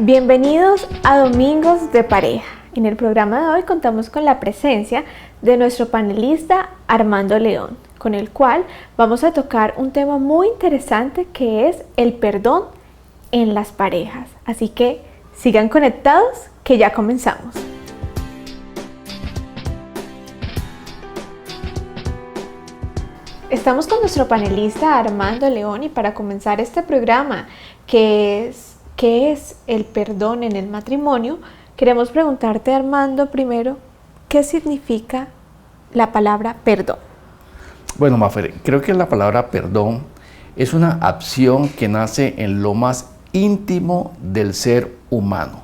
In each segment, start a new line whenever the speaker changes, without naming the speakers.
Bienvenidos a Domingos de Pareja. En el programa de hoy contamos con la presencia de nuestro panelista Armando León, con el cual vamos a tocar un tema muy interesante que es el perdón en las parejas. Así que sigan conectados que ya comenzamos. Estamos con nuestro panelista Armando León y para comenzar este programa ¿qué es el perdón en el matrimonio? Queremos preguntarte, Armando, primero, ¿qué significa la palabra perdón?
Bueno, Mafer, creo que la palabra perdón es una acción que nace en lo más íntimo del ser humano.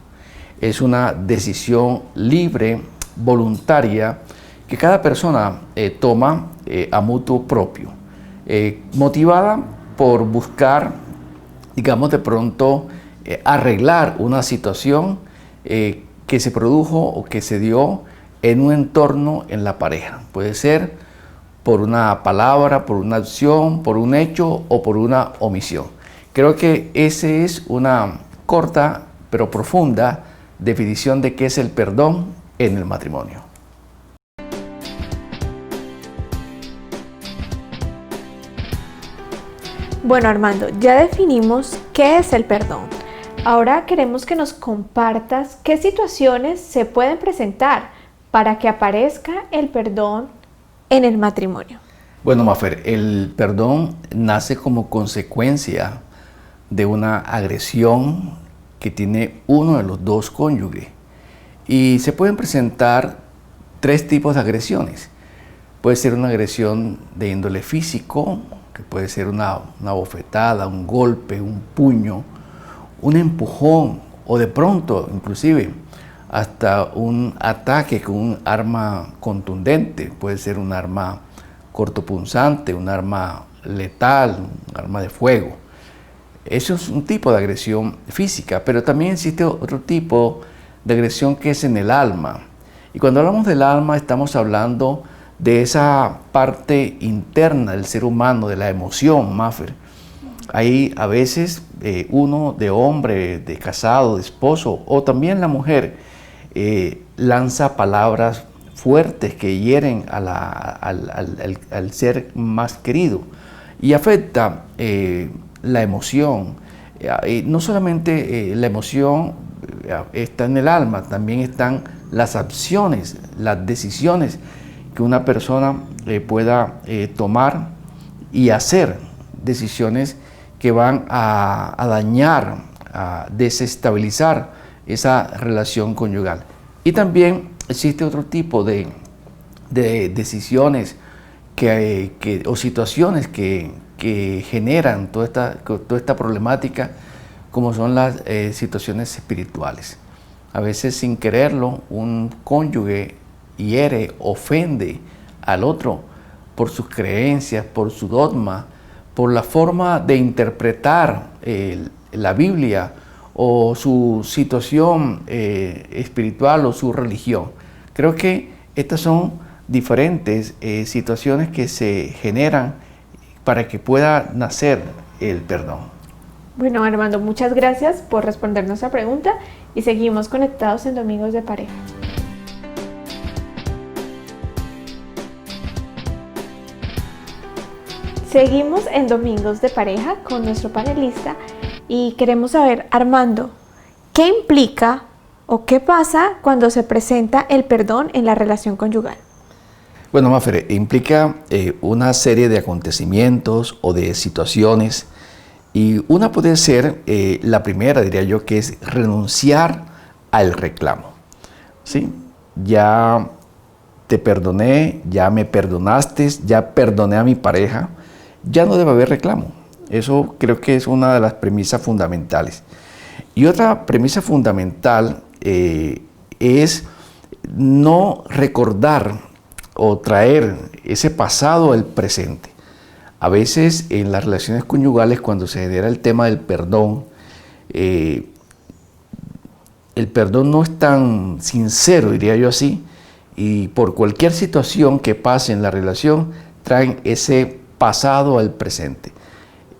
Es una decisión libre, voluntaria, que cada persona toma a mutuo propio, motivada por buscar, digamos, de pronto, arreglar una situación que se produjo o que se dio en un entorno en la pareja. Puede ser por una palabra, por una acción, por un hecho o por una omisión. Creo que esa es una corta pero profunda definición de qué es el perdón en el matrimonio.
Bueno, Armando, ya definimos qué es el perdón. Ahora queremos que nos compartas qué situaciones se pueden presentar para que aparezca el perdón en el matrimonio.
Bueno, Mafer, el perdón nace como consecuencia de una agresión que tiene uno de los dos cónyuges. Y se pueden presentar tres tipos de agresiones. Puede ser una agresión de índole físico, que puede ser una bofetada, un golpe, un puño, un empujón o de pronto inclusive hasta un ataque con un arma contundente. Puede ser un arma cortopunzante, un arma letal, un arma de fuego. Eso es un tipo de agresión física, pero también existe otro tipo de agresión que es en el alma. Y cuando hablamos del alma estamos hablando de esa parte interna del ser humano, de la emoción, Mafer. Hay a veces uno de hombre, de casado, de esposo, o también la mujer, lanza palabras fuertes que hieren al ser más querido y afecta la emoción. No solamente la emoción está en el alma, también están las acciones, las decisiones que una persona pueda tomar y hacer decisiones que van a dañar, a desestabilizar esa relación conyugal. Y también existe otro tipo de decisiones o situaciones que generan toda esta problemática, como son las situaciones espirituales. A veces sin quererlo, un cónyuge hiere, ofende al otro por sus creencias, por su dogma, por la forma de interpretar la Biblia o su situación espiritual o su religión. Creo que estas son diferentes situaciones que se generan para que pueda nacer el perdón.
Bueno, Armando, muchas gracias por responder nuestra pregunta y seguimos conectados en Domingos de Pareja. Seguimos en Domingos de Pareja con nuestro panelista y queremos saber, Armando, ¿qué implica o qué pasa cuando se presenta el perdón en la relación conyugal?
Bueno, Mafer, implica una serie de acontecimientos o de situaciones y una puede ser, la primera diría yo, que es renunciar al reclamo. ¿Sí? Ya te perdoné, ya me perdonaste, ya perdoné a mi pareja. Ya no debe haber reclamo. Eso creo que es una de las premisas fundamentales. Y otra premisa fundamental es no recordar o traer ese pasado al presente. A veces en las relaciones conyugales, cuando se genera el tema del perdón, el perdón no es tan sincero, diría yo así, y por cualquier situación que pase en la relación, traen ese pasado al presente.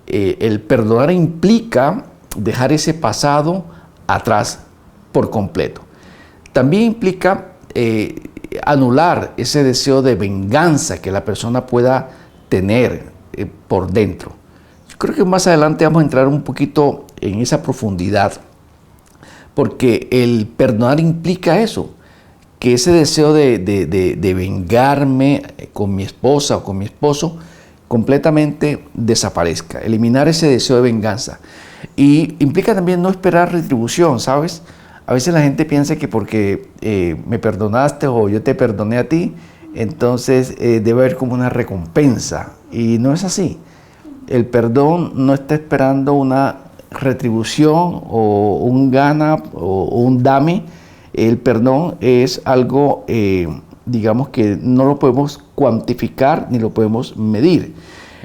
El perdonar implica dejar ese pasado atrás por completo. También implica anular ese deseo de venganza que la persona pueda tener por dentro. Yo creo que más adelante vamos a entrar un poquito en esa profundidad, porque el perdonar implica eso, que ese deseo de vengarme con mi esposa o con mi esposo completamente desaparezca, eliminar ese deseo de venganza. Y implica también no esperar retribución, ¿sabes? A veces la gente piensa que porque me perdonaste o yo te perdoné a ti, entonces debe haber como una recompensa. Y no es así. El perdón no está esperando una retribución o un gana o un dame. El perdón es algo, digamos que no lo podemos cuantificar ni lo podemos medir.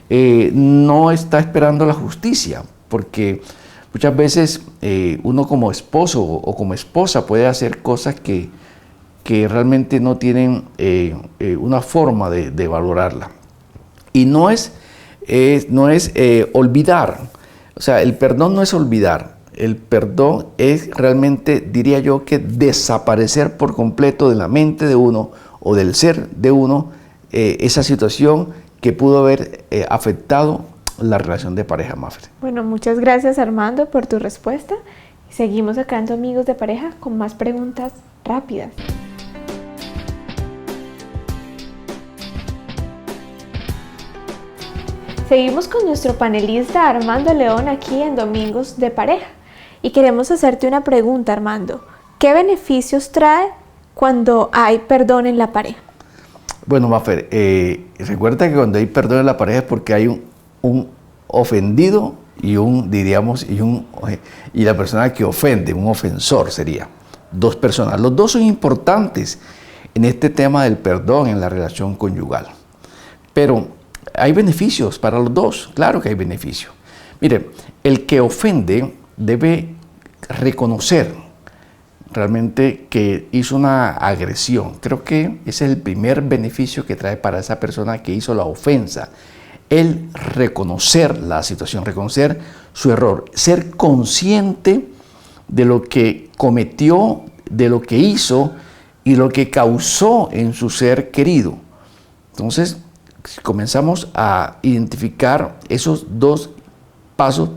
No está esperando la justicia, porque muchas veces uno como esposo o como esposa puede hacer cosas que realmente no tienen una forma de valorarla. Y no es olvidar. O sea, el perdón no es olvidar. El perdón es realmente, diría yo, que desaparecer por completo de la mente de uno o del ser de uno esa situación que pudo haber afectado la relación de pareja, Maffer.
Bueno, muchas gracias, Armando, por tu respuesta. Seguimos acá en Amigos de Pareja con más preguntas rápidas. Seguimos con nuestro panelista Armando León aquí en Domingos de Pareja y queremos hacerte una pregunta, Armando. ¿Qué beneficios trae cuando hay perdón en la pareja?
Bueno, Maffer, recuerda que cuando hay perdón en la pareja es porque hay un ofendido y y la persona que ofende, un ofensor sería. Dos personas. Los dos son importantes en este tema del perdón en la relación conyugal. Pero hay beneficios para los dos, claro que hay beneficios. Mire, el que ofende debe reconocer realmente que hizo una agresión. Creo que ese es el primer beneficio que trae para esa persona que hizo la ofensa. El reconocer la situación, reconocer su error, ser consciente de lo que cometió, de lo que hizo y lo que causó en su ser querido. Entonces, comenzamos a identificar esos dos pasos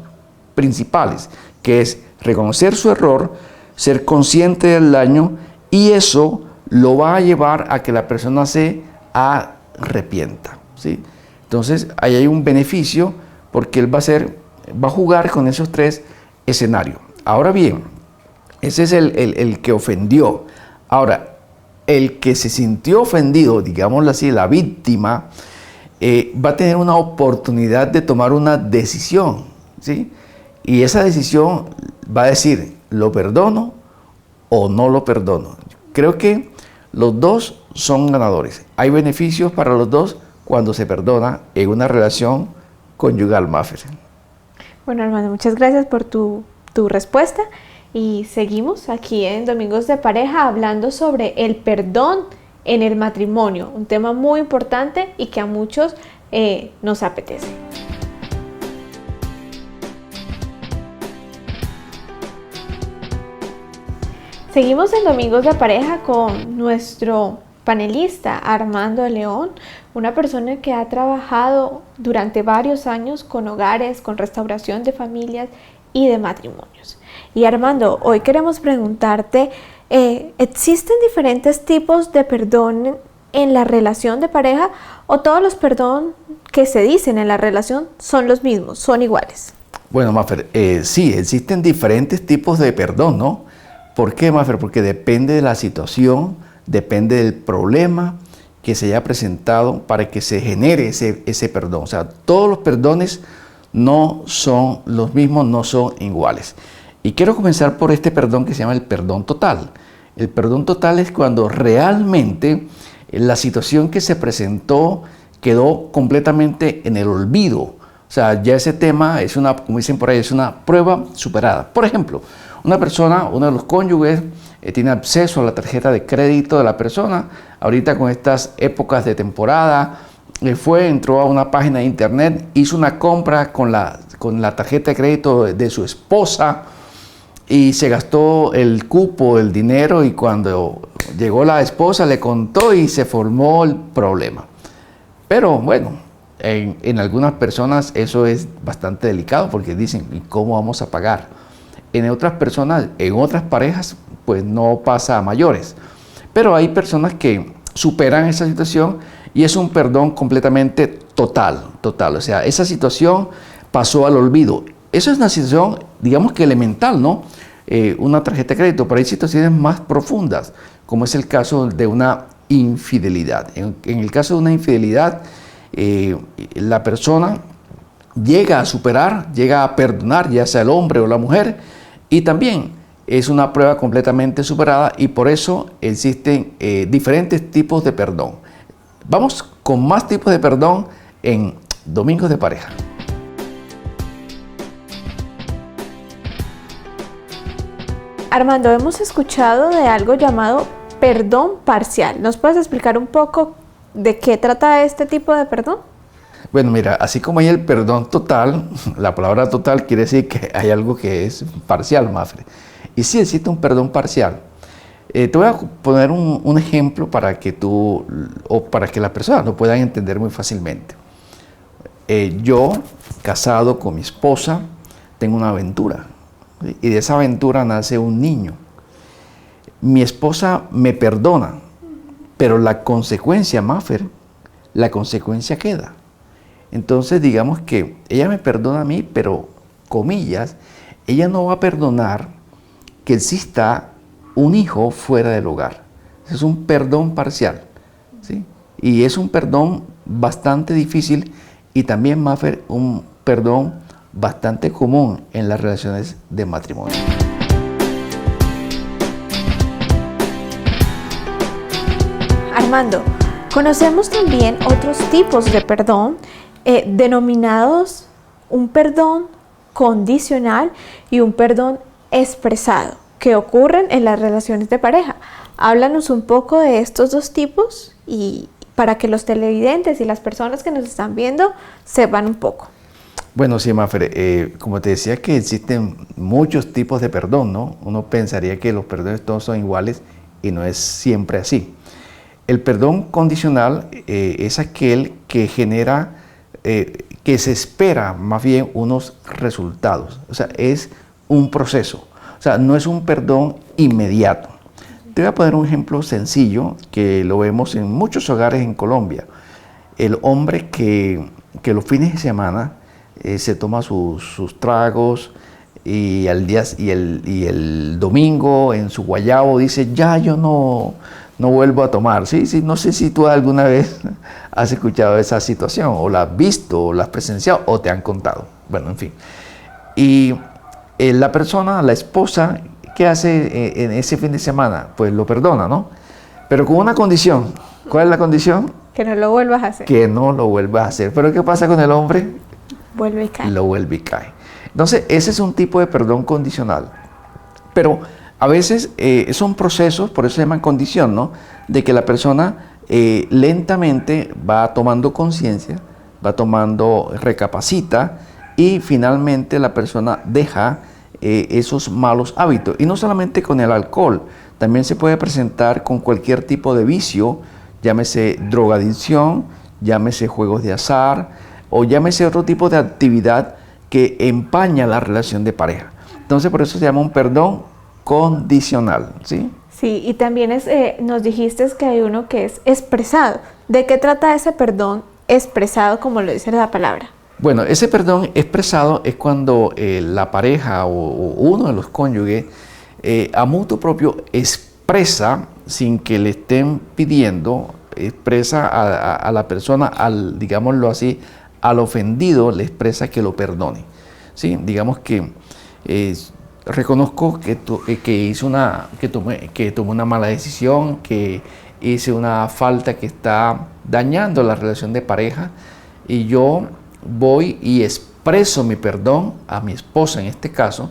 principales, que es reconocer su error, ser consciente del daño, y eso lo va a llevar a que la persona se arrepienta, ¿sí? Entonces, ahí hay un beneficio porque él va a jugar con esos tres escenarios. Ahora bien, ese es el que ofendió. Ahora, el que se sintió ofendido, digámoslo así, la víctima, va a tener una oportunidad de tomar una decisión, ¿sí? Y esa decisión va a decir, ¿lo perdono o no lo perdono? Creo que los dos son ganadores. Hay beneficios para los dos cuando se perdona en una relación conyugal, Maffer.
Bueno, Armando, muchas gracias por tu respuesta. Y seguimos aquí en Domingos de Pareja hablando sobre el perdón en el matrimonio. Un tema muy importante y que a muchos nos apetece. Seguimos en Domingos de Pareja con nuestro panelista Armando León, una persona que ha trabajado durante varios años con hogares, con restauración de familias y de matrimonios. Y Armando, hoy queremos preguntarte, ¿existen diferentes tipos de perdón en la relación de pareja o todos los perdón que se dicen en la relación son los mismos, son iguales?
Bueno, Maffer, sí, existen diferentes tipos de perdón, ¿no? ¿Por qué, Maffer? Porque depende de la situación, depende del problema que se haya presentado para que se genere ese perdón. O sea, todos los perdones no son los mismos, no son iguales. Y quiero comenzar por este perdón que se llama el perdón total. El perdón total es cuando realmente la situación que se presentó quedó completamente en el olvido. O sea, ya ese tema es una, como dicen por ahí, es una prueba superada. Por ejemplo, una persona, uno de los cónyuges, tiene acceso a la tarjeta de crédito de la persona. Ahorita con estas épocas de temporada, entró a una página de internet, hizo una compra con la tarjeta de crédito de su esposa y se gastó el cupo, el dinero, y cuando llegó la esposa le contó y se formó el problema. Pero bueno, en algunas personas eso es bastante delicado porque dicen, ¿y cómo vamos a pagar? En otras personas, en otras parejas, pues no pasa a mayores. Pero hay personas que superan esa situación y es un perdón completamente total. O sea, esa situación pasó al olvido. Eso es una situación, digamos que elemental, ¿no? Una tarjeta de crédito, pero hay situaciones más profundas, como es el caso de una infidelidad. En el caso de una infidelidad, la persona llega a superar, llega a perdonar, ya sea el hombre o la mujer, y también es una prueba completamente superada, y por eso existen diferentes tipos de perdón. Vamos con más tipos de perdón en Domingos de Pareja.
Armando, hemos escuchado de algo llamado perdón parcial. ¿Nos puedes explicar un poco de qué trata este tipo de perdón?
Bueno, mira, así como hay el perdón total, la palabra total quiere decir que hay algo que es parcial, Mafre. Y sí existe un perdón parcial. Te voy a poner un ejemplo para que tú, o para que las personas lo puedan entender muy fácilmente. Yo, casado con mi esposa, tengo una aventura. ¿Sí? Y de esa aventura nace un niño. Mi esposa me perdona, pero la consecuencia, Maffer, la consecuencia queda. Entonces digamos que ella me perdona a mí, pero, comillas, ella no va a perdonar que exista un hijo fuera del hogar. Es un perdón parcial, ¿sí? Y es un perdón bastante difícil y también, Maffer, un perdón bastante común en las relaciones de matrimonio.
Armando, conocemos también otros tipos de perdón denominados un perdón condicional y un perdón expresado que ocurren en las relaciones de pareja. Háblanos un poco de estos dos tipos y para que los televidentes y las personas que nos están viendo sepan un poco.
Bueno, sí, Maffer, como te decía que existen muchos tipos de perdón, ¿no? Uno pensaría que los perdones todos son iguales y no es siempre así. El perdón condicional es aquel que genera, que se espera más bien unos resultados. O sea, es un proceso. O sea, no es un perdón inmediato. Te voy a poner un ejemplo sencillo que lo vemos en muchos hogares en Colombia. El hombre que los fines de semana se toma sus tragos y el domingo en su guayabo dice, ya yo no vuelvo a tomar. Sí, no sé si tú alguna vez has escuchado esa situación, o la has visto, o la has presenciado, o te han contado. Bueno, en fin. Y la persona, la esposa, ¿qué hace en ese fin de semana? Pues lo perdona, ¿no? Pero con una condición. ¿Cuál es la condición?
Que no lo vuelvas a hacer.
Que no lo vuelvas a hacer. ¿Pero qué pasa con el hombre?
Vuelve y cae.
Lo vuelve y cae. Entonces, ese es un tipo de perdón condicional. Pero a veces son procesos, por eso se llaman condición, ¿no? De que la persona lentamente va tomando conciencia, recapacita, y finalmente la persona deja esos malos hábitos. Y no solamente con el alcohol, también se puede presentar con cualquier tipo de vicio, llámese drogadicción, llámese juegos de azar, o llámese otro tipo de actividad que empaña la relación de pareja. Entonces, por eso se llama un perdón condicional, ¿sí?
Sí, y también nos dijiste que hay uno que es expresado. ¿De qué trata ese perdón expresado, como lo dice la palabra?
Bueno, ese perdón expresado es cuando la pareja o uno de los cónyuges a mutuo propio expresa, sin que le estén pidiendo, expresa a la persona, digámoslo así, al ofendido, le expresa que lo perdone. ¿Sí? Digamos que reconozco que tomé una mala decisión, que hice una falta que está dañando la relación de pareja, y yo voy y expreso mi perdón a mi esposa en este caso,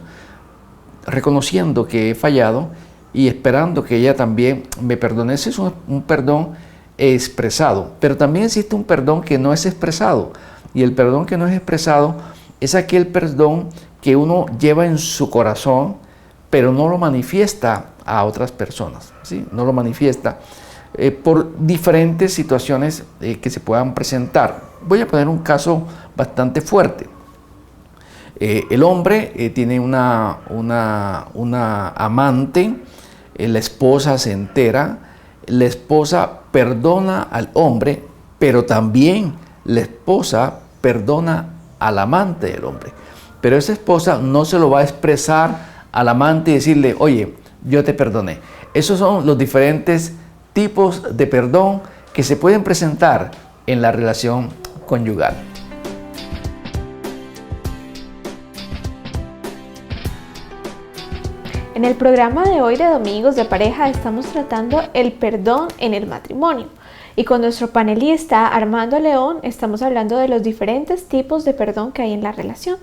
reconociendo que he fallado y esperando que ella también me perdone. Ese es un perdón expresado, pero también existe un perdón que no es expresado, y el perdón que no es expresado es aquel perdón que uno lleva en su corazón, pero no lo manifiesta a otras personas, ¿sí? No lo manifiesta por diferentes situaciones que se puedan presentar. Voy a poner un caso bastante fuerte. El hombre tiene una amante, la esposa se entera, la esposa perdona al hombre, pero también la esposa perdona al amante del hombre. Pero esa esposa no se lo va a expresar al amante y decirle, oye, yo te perdoné. Esos son los diferentes tipos de perdón que se pueden presentar en la relación conyugal.
En el programa de hoy de Domingos de Pareja estamos tratando el perdón en el matrimonio. Y con nuestro panelista Armando León estamos hablando de los diferentes tipos de perdón que hay en la relación.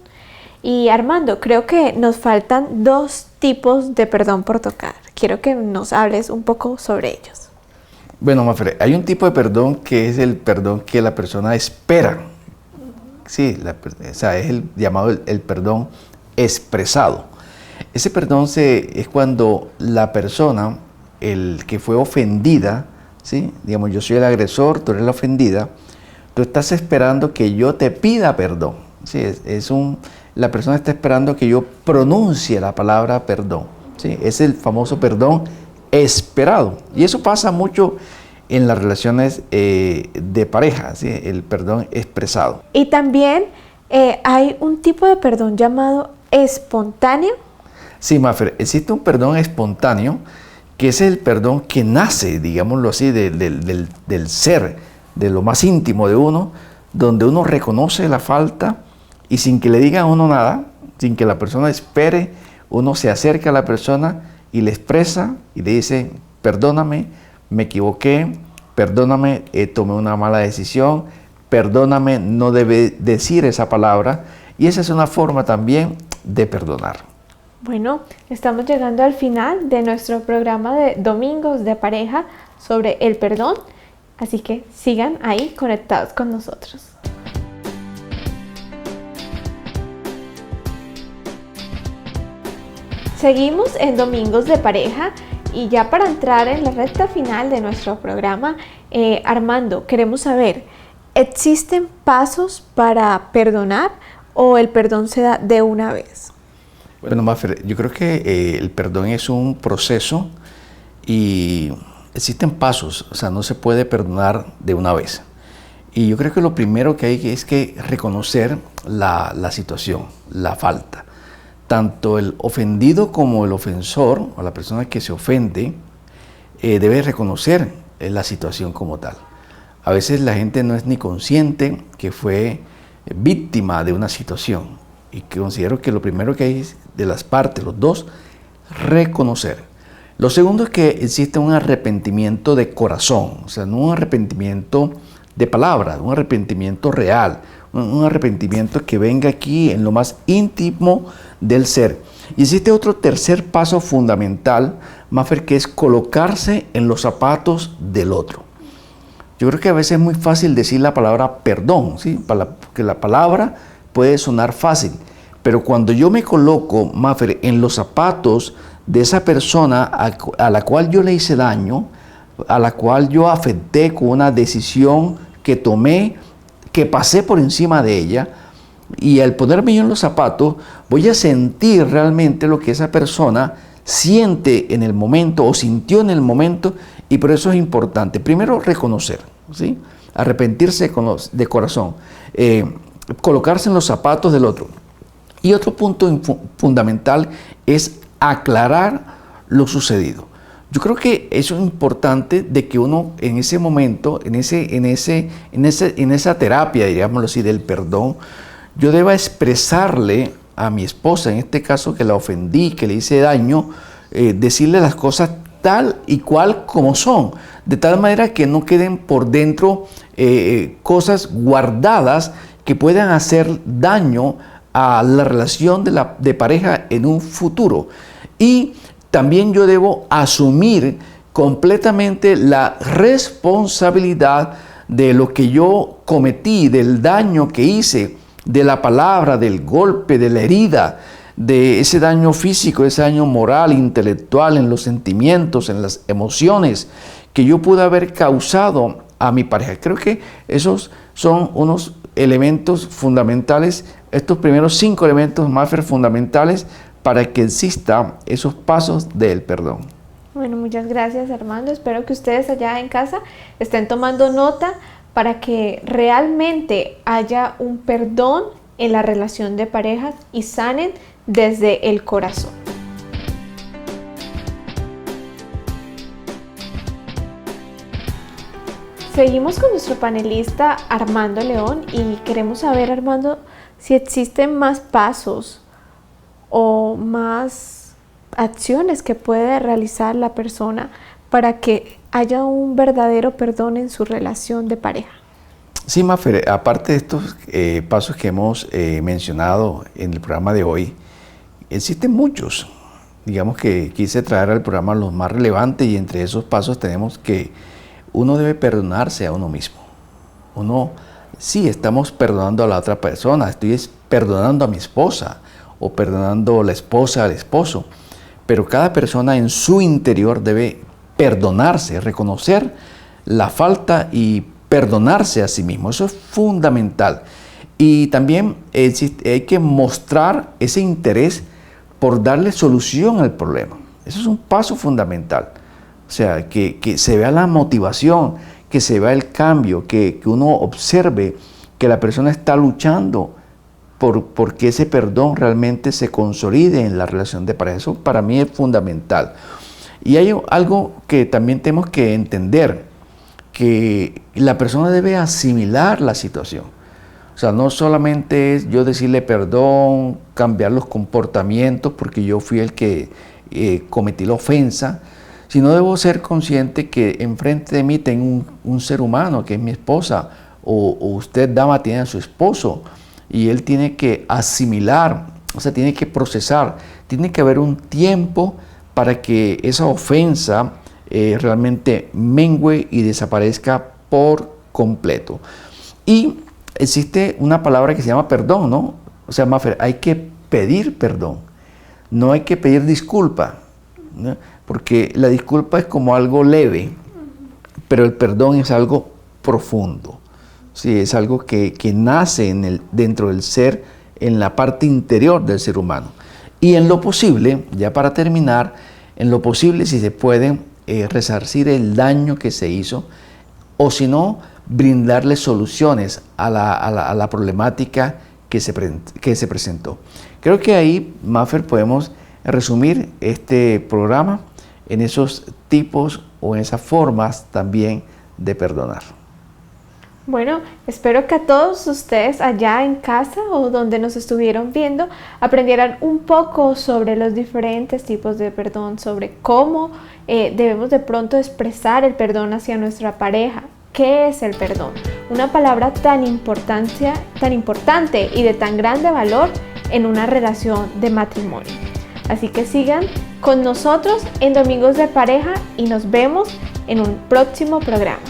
Y Armando, creo que nos faltan 2 tipos de perdón por tocar. Quiero que nos hables un poco sobre ellos.
Bueno, Mafer, hay un tipo de perdón que es el perdón que la persona espera. Sí, o sea, es el llamado el perdón expresado. Ese perdón es cuando la persona, el que fue ofendida, ¿sí? Digamos, yo soy el agresor, tú eres la ofendida, tú estás esperando que yo te pida perdón. ¿Sí? La persona está esperando que yo pronuncie la palabra perdón. ¿Sí? Es el famoso perdón esperado. Y eso pasa mucho en las relaciones de pareja, ¿sí? El perdón expresado.
Y también hay un tipo de perdón llamado espontáneo.
Sí, Mafer, existe un perdón espontáneo, que es el perdón que nace, digámoslo así, del ser, de lo más íntimo de uno, donde uno reconoce la falta y sin que le diga a uno nada, sin que la persona espere, uno se acerca a la persona y le expresa y le dice, perdóname, me equivoqué, perdóname, tomé una mala decisión, perdóname, no debe decir esa palabra. Y esa es una forma también de perdonar.
Bueno, estamos llegando al final de nuestro programa de Domingos de Pareja sobre el perdón, así que sigan ahí conectados con nosotros. Seguimos en Domingos de Pareja y ya para entrar en la recta final de nuestro programa, Armando, queremos saber, ¿existen pasos para perdonar o el perdón se da de una vez?
Bueno, Mafer, yo creo que el perdón es un proceso y existen pasos, o sea, no se puede perdonar de una vez. Y yo creo que lo primero que hay es que reconocer la situación, la falta. Tanto el ofendido como el ofensor, o la persona que se ofende, debe reconocer la situación como tal. A veces la gente no es ni consciente que fue víctima de una situación. Y que considero que lo primero que hay de las partes, los dos, reconocer. Lo segundo es que existe un arrepentimiento de corazón, o sea, no un arrepentimiento de palabras, un arrepentimiento real, un arrepentimiento que venga aquí en lo más íntimo del ser. Y existe otro tercer paso fundamental, Mafer, que es colocarse en los zapatos del otro. Yo creo que a veces es muy fácil decir la palabra perdón, ¿sí? Porque la palabra puede sonar fácil, pero cuando yo me coloco, Mafer, en los zapatos de esa persona a la cual yo le hice daño, a la cual yo afecté con una decisión que tomé, que pasé por encima de ella, y al ponerme yo en los zapatos, voy a sentir realmente lo que esa persona siente en el momento o sintió en el momento, y por eso es importante, primero reconocer, ¿sí? Arrepentirse de corazón, colocarse en los zapatos del otro. Y otro punto fundamental es aclarar lo sucedido. Yo creo que eso es importante de que uno en ese momento, en esa terapia, digámoslo así, del perdón, yo deba expresarle a mi esposa, en este caso que la ofendí, que le hice daño, decirle las cosas tal y cual como son, de tal manera que no queden por dentro cosas guardadas que puedan hacer daño a la relación de pareja en un futuro. Y también yo debo asumir completamente la responsabilidad de lo que yo cometí, del daño que hice, de la palabra, del golpe, de la herida, de ese daño físico, ese daño moral, intelectual, en los sentimientos, en las emociones que yo pude haber causado a mi pareja. Creo que esos son unos elementos fundamentales, estos primeros 5 elementos, Maffer, fundamentales para que exista esos pasos del perdón.
Bueno, muchas gracias, Armando. Espero que ustedes allá en casa estén tomando nota para que realmente haya un perdón en la relación de parejas y sanen desde el corazón. Seguimos con nuestro panelista Armando León y queremos saber, Armando, si existen más pasos o más acciones que puede realizar la persona para que haya un verdadero perdón en su relación de pareja.
Sí, Maffer, aparte de estos pasos que hemos mencionado en el programa de hoy, existen muchos. Digamos que quise traer al programa los más relevantes y entre esos pasos tenemos que uno debe perdonarse a uno mismo. Uno, sí, estamos perdonando a la otra persona, estoy perdonando a mi esposa o perdonando a la esposa al esposo, pero cada persona en su interior debe perdonarse, reconocer la falta y perdonarse a sí mismo. Eso es fundamental. Y también hay que mostrar ese interés por darle solución al problema. Eso es un paso fundamental. O sea, que se vea la motivación, que se vea el cambio, que uno observe que la persona está luchando por que ese perdón realmente se consolide en la relación de pareja. Eso para mí es fundamental. Y hay algo que también tenemos que entender, que la persona debe asimilar la situación. O sea, no solamente es yo decirle perdón, cambiar los comportamientos porque yo fui el que cometí la ofensa, sino debo ser consciente que enfrente de mí tengo un ser humano que es mi esposa, o usted, dama, tiene a su esposo, y él tiene que asimilar, o sea, tiene que procesar, tiene que haber un tiempo para que esa ofensa realmente mengue y desaparezca por completo. Y existe una palabra que se llama perdón, ¿no? O sea, Maffer, hay que pedir perdón, no hay que pedir disculpa, ¿no? Porque la disculpa es como algo leve, pero el perdón es algo profundo. Sí, es algo que nace dentro del ser, en la parte interior del ser humano. Y en lo posible, ya para terminar, en lo posible, si se puede, resarcir el daño que se hizo, o si no, brindarle soluciones a la problemática que se presentó. Creo que ahí, Maffer, podemos resumir este programa en esos tipos o en esas formas también de perdonar.
Bueno, espero que a todos ustedes allá en casa o donde nos estuvieron viendo aprendieran un poco sobre los diferentes tipos de perdón, sobre cómo debemos de pronto expresar el perdón hacia nuestra pareja. ¿Qué es el perdón? Una palabra tan importante y de tan grande valor en una relación de matrimonio. Así que sigan con nosotros en Domingos de Pareja y nos vemos en un próximo programa.